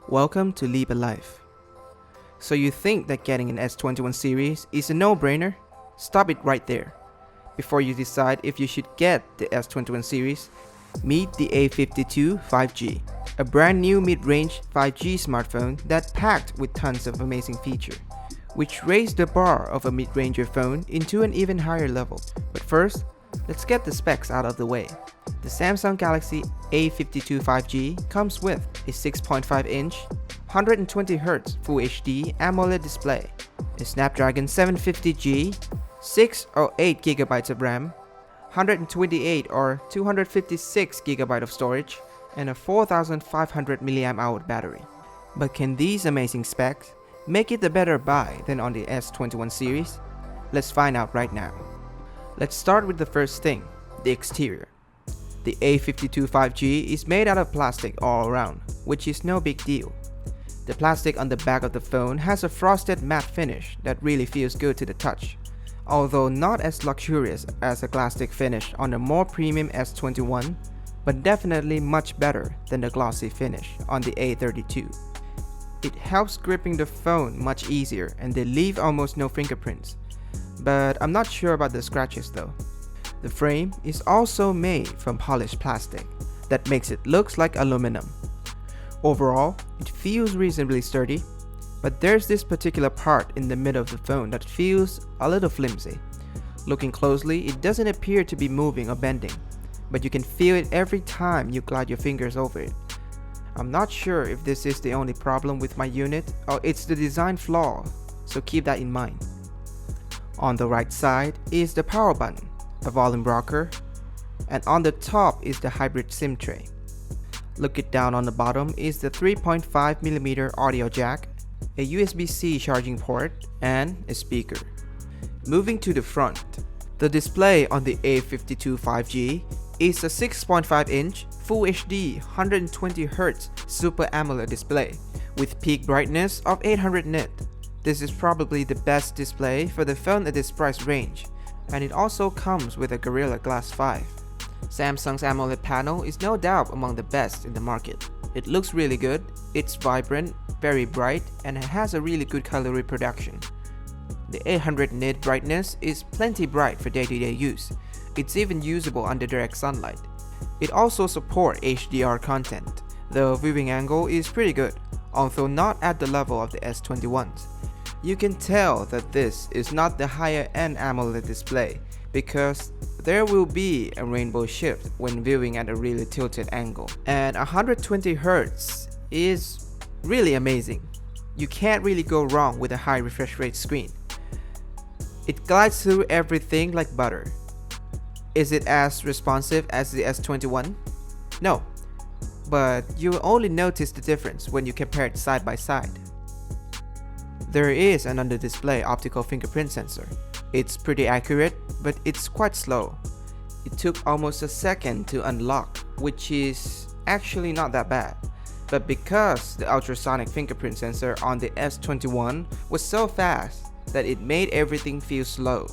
Welcome to Live a Life. So you think that getting an S21 series is a no-brainer? Stop it right there. Before you decide if you should get the S21 series, meet the A52 5G, a brand new mid-range 5G smartphone that packed with tons of amazing features, which raised the bar of a mid-ranger phone into an even higher level. But first, let's get the specs out of the way. The Samsung Galaxy A52 5G comes with a 6.5-inch, 120Hz Full HD AMOLED display, a Snapdragon 750G, 6 or 8GB of RAM, 128 or 256GB of storage, and a 4500 mAh battery. But can these amazing specs make it a better buy than on the S21 series? Let's find out right now. Let's start with the first thing, the exterior. The A52 5G is made out of plastic all around, which is no big deal. The plastic on the back of the phone has a frosted matte finish that really feels good to the touch, although not as luxurious as a plastic finish on the more premium S21, but definitely much better than the glossy finish on the A32. It helps gripping the phone much easier and they leave almost no fingerprints, but I'm not sure about the scratches though. The frame is also made from polished plastic that makes it look like aluminum. Overall, it feels reasonably sturdy, but there's this particular part in the middle of the phone that feels a little flimsy. Looking closely, it doesn't appear to be moving or bending, but you can feel it every time you glide your fingers over it. I'm not sure if this is the only problem with my unit or it's the design flaw, so keep that in mind. On the right side is the power button, a volume rocker, and on the top is the hybrid SIM tray. Looking down on the bottom is the 3.5mm audio jack, a USB-C charging port, and a speaker. Moving to the front, the display on the A52 5G is a 6.5-inch Full HD 120Hz Super AMOLED display with peak brightness of 800 nit. This is probably the best display for the phone at this price range, and it also comes with a Gorilla Glass 5. Samsung's AMOLED panel is no doubt among the best in the market. It looks really good, it's vibrant, very bright, and it has a really good color reproduction. The 800 nit brightness is plenty bright for day-to-day use. It's even usable under direct sunlight. It also supports HDR content. The viewing angle is pretty good, although not at the level of the S21s. You can tell that this is not the higher-end AMOLED display because there will be a rainbow shift when viewing at a really tilted angle. And 120Hz is really amazing. You can't really go wrong with a high refresh rate screen. It glides through everything like butter. Is it as responsive as the S21? No, but you will only notice the difference when you compare it side by side. There is an under-display optical fingerprint sensor. It's pretty accurate, but it's quite slow. It took almost a second to unlock, which is actually not that bad. But because the ultrasonic fingerprint sensor on the S21 was so fast that it made everything feel slow.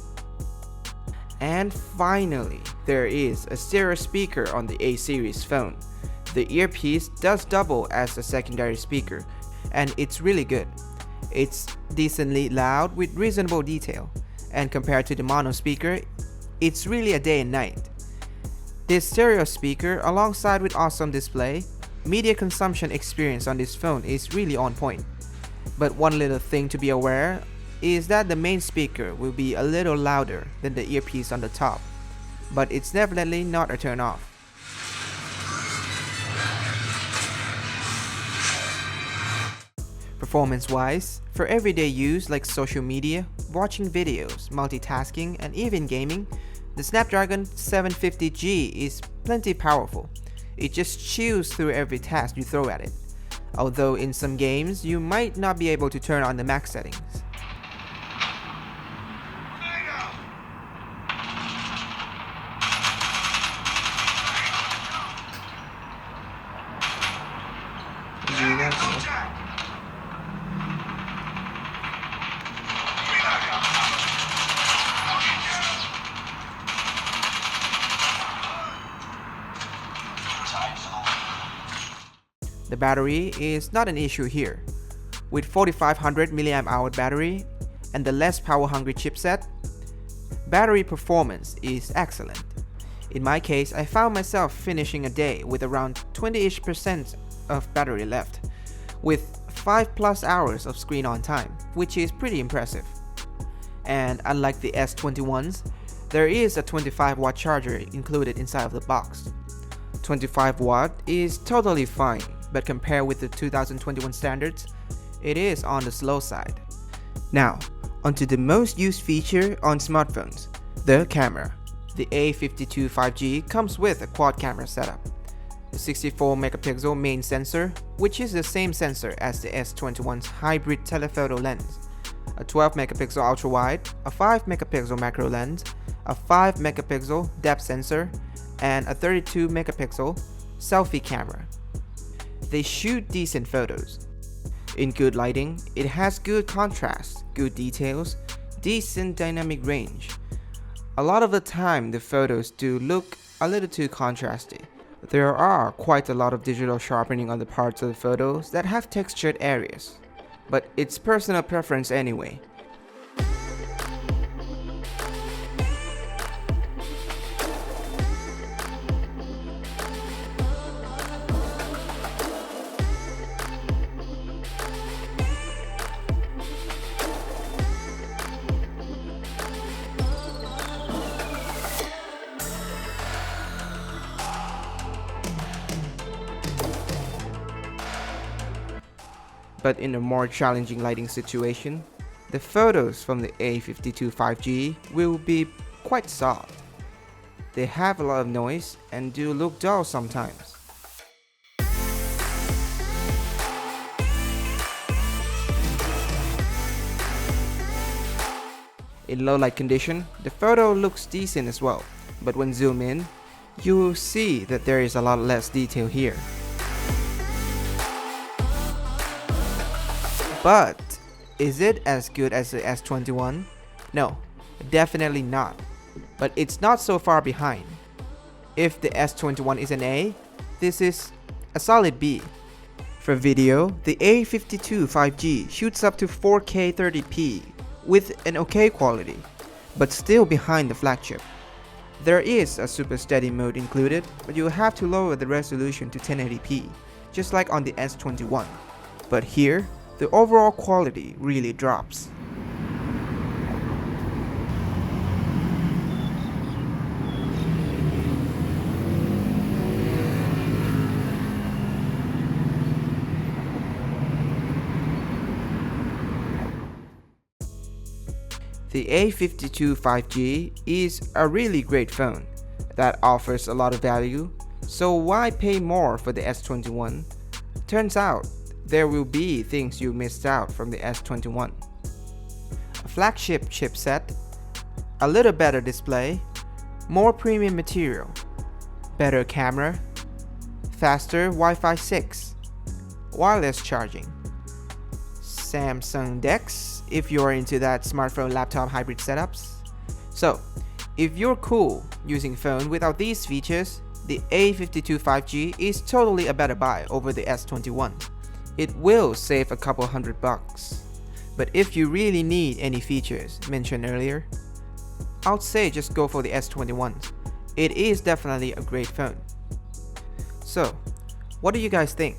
And finally, there is a stereo speaker on the A series phone. The earpiece does double as a secondary speaker, and it's really good. It's decently loud with reasonable detail, and compared to the mono speaker, it's really a day and night. This stereo speaker, alongside with awesome display, media consumption experience on this phone is really on point. But one little thing to be aware is that the main speaker will be a little louder than the earpiece on the top, but it's definitely not a turn off. Performance-wise, for everyday use like social media, watching videos, multitasking, and even gaming, the Snapdragon 750G is plenty powerful. It just chews through every task you throw at it, although in some games you might not be able to turn on the max settings. The battery is not an issue here. With 4500 mAh battery and the less power-hungry chipset, battery performance is excellent. In my case, I found myself finishing a day with around 20% of battery left, with 5+ hours of screen on time, which is pretty impressive. And unlike the S21s, there is a 25-watt charger included inside of the box. 25 watt is totally fine, but compared with the 2021 standards, it is on the slow side. Now, onto the most used feature on smartphones, the camera. The A52 5G comes with a quad camera setup. A 64 megapixel main sensor, which is the same sensor as the S21's hybrid telephoto lens, a 12 megapixel ultra-wide, a 5 megapixel macro lens, a 5 megapixel depth sensor, and a 32 megapixel selfie camera. They shoot decent photos. In good lighting, it has good contrast, good details, decent dynamic range. A lot of the time, the photos do look a little too contrasty. There are quite a lot of digital sharpening on the parts of the photos that have textured areas, but it's personal preference anyway. But in a more challenging lighting situation, the photos from the A52 5G will be quite soft. They have a lot of noise and do look dull sometimes. In low light condition, the photo looks decent as well, but when zoom in, you will see that there is a lot less detail here. But is it as good as the S21? No, definitely not. But it's not so far behind. If the S21 is an A, this is a solid B. For video, the A52 5G shoots up to 4K 30p with an okay quality, but still behind the flagship. There is a super steady mode included, but you have to lower the resolution to 1080p, just like on the S21. But here, the overall quality really drops. The A52 5G is a really great phone that offers a lot of value, so why pay more for the S21? Turns out, there will be things you missed out from the S21. A flagship chipset, a little better display, more premium material, better camera, faster Wi-Fi 6, wireless charging, Samsung DeX if you're into that smartphone laptop hybrid setups. So, if you're cool using phone without these features, the A52 5G is totally a better buy over the S21. It will save a couple $100. But if you really need any features mentioned earlier, I'd say just go for the S21. It is definitely a great phone. So, what do you guys think?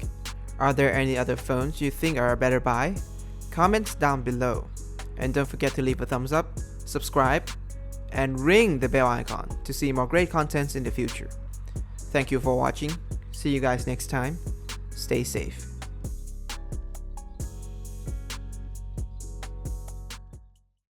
Are there any other phones you think are a better buy? Comments down below. And don't forget to leave a thumbs up, subscribe, and ring the bell icon to see more great contents in the future. Thank you for watching. See you guys next time. Stay safe.